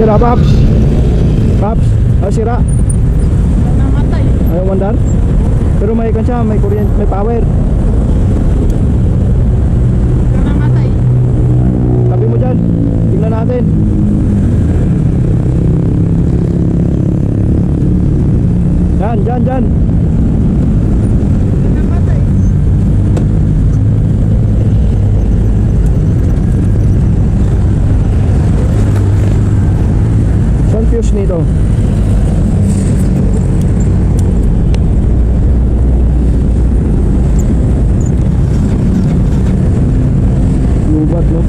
sira, Paps. Paps, sira. Namatay. Ayaw mandar. Pero may siya, may kuryente, may power. Namatay. Tabi mo dyan. Tingnan natin. Dyan, dyan, dyan. Namatay. Saan fuse nito? Lubat, no?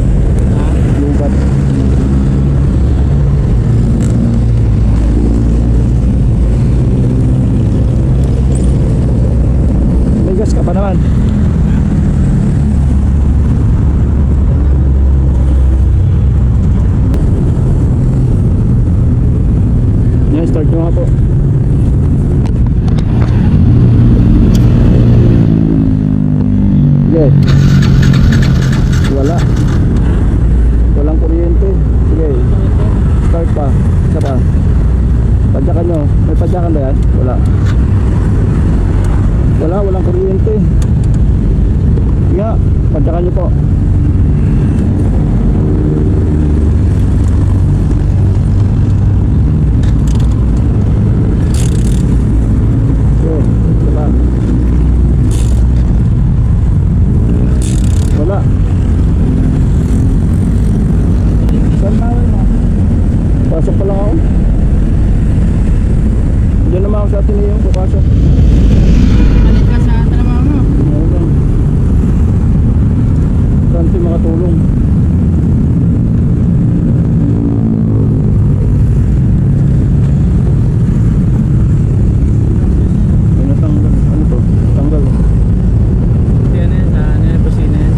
Lubat. May gas ka pa naman. Yan, start nyo nga po. Sige. Wala. Walang kuryente. Sige. Start pa. Isa pa. Padyakan nyo. May padyakan ba yan? Wala. Wala. Walang kuryente. Sige nga. Padyakan nyo po. Sige. Isa pa. Wala. Saan na mo? Pasok pa lang ako. Diyan naman ako sa atin yung papasok. Balik ka sa trabaho mo. Ano lang. Saan tayo makatulong? May natanggal. Ano to? Tanggal. Yan eh, sa ano yung busina yan.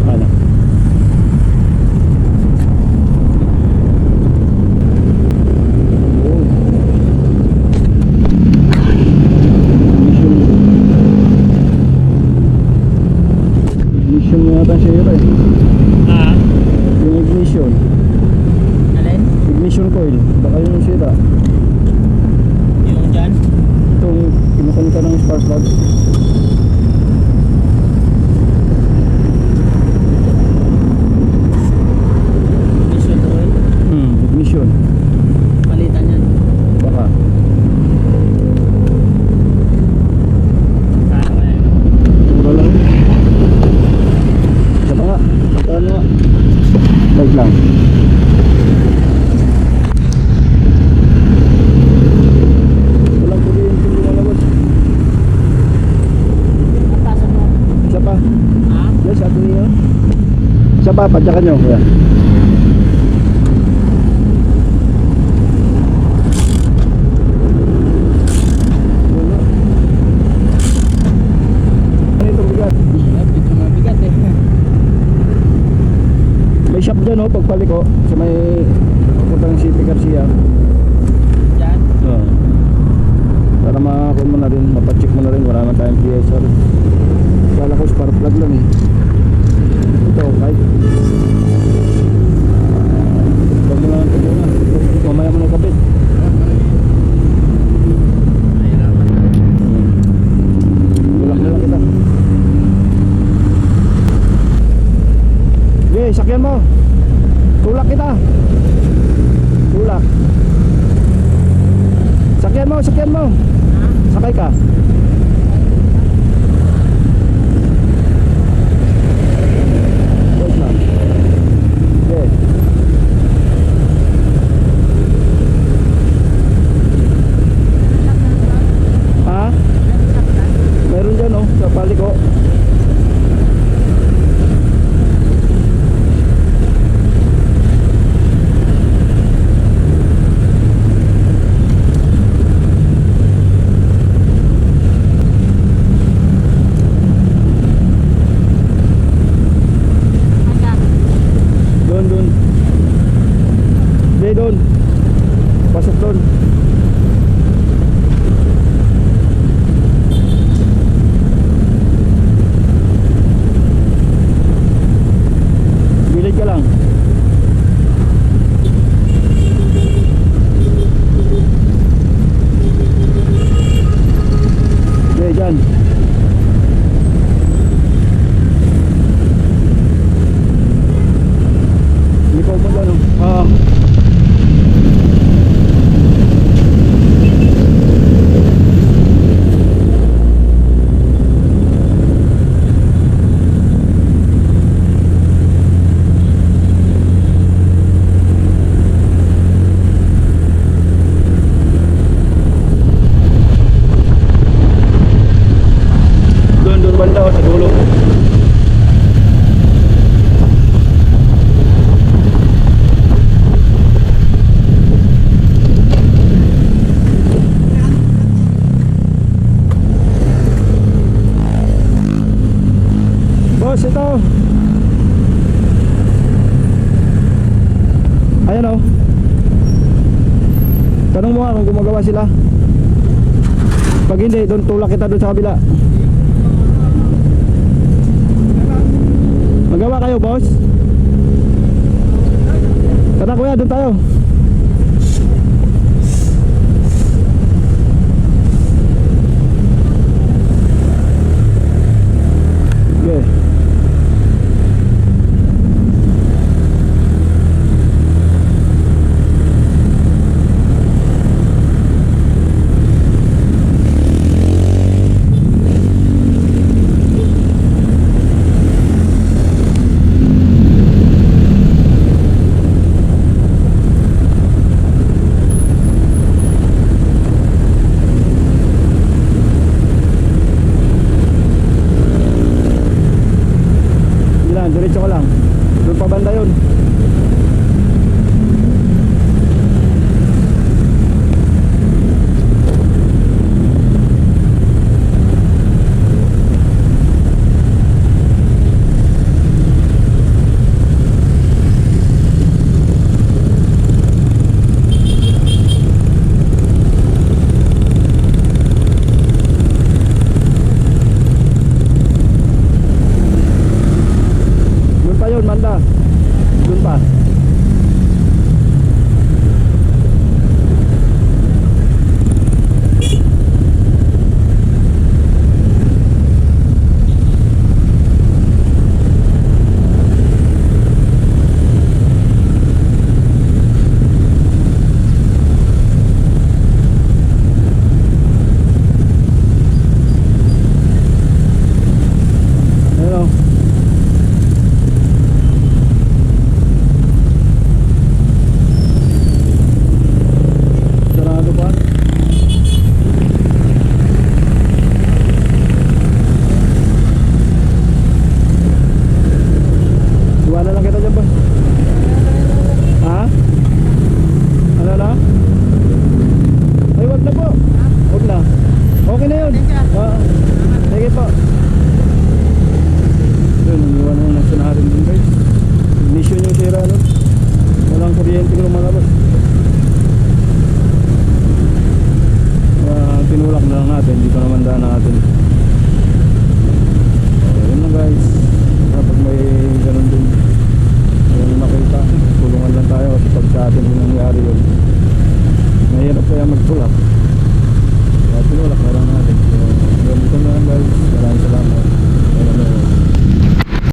Ano? Oh. Ignition mo yata siya yun eh. Ah? Yung ignition. Alin? Ignition coil. Baka yun yung sira. Yung dyan? Itong kinukunin ka ng spark plug. Mission oil. Ignition. Palitan yan. Baka. Saan ka yan? Mura lang. Isa pa nga. Pagkaan nga. Wait lang. Walang kuryente yung lumalabas. Napasok mo? Isa pa. Ha? Yes, ato niyo. Isa pa, padyakan nyo. Yan. Wala. Ano itong bigat? Medyo mabigat eh. May shop dyan oh, pagpaliko sa may pagpunta ng City Garcia. Dyan? Para makakuha mo na rin, mapacheck mo na rin, wala naman tayong PSR. Kala ko spark plug lang eh. Ito, kahit huwag mo lang ito na. Mamaya mo na kapit. Tulak na lang kita. Okay, sakyan mo. Tulak kita. Tulak. Sakyan mo, sakyan mo. Sakay ka. Wait lang. Okay. Ha? Meron dyan oh, sa paliko. Oo. Doon banda o sa dulo. Boss, ito. Ayan o. Tanong mo nga kung gumagawa sila. Pag hindi, doon tulak kita doon sa kabila. Magawa kayo, boss? Tara kuya, doon tayo. Okay. Diretso ko lang. Doon pa banda yun. Manda. Doon pa. Hello. Iwanan lang kita dyan ba? Ha? Ano na? Ay wag na po. Wag na. Okay na yun. Sige po. Yun, iwanan yung nasa natin dun guys. Ignition yung sira nun. Walang kuryente ng mga boss.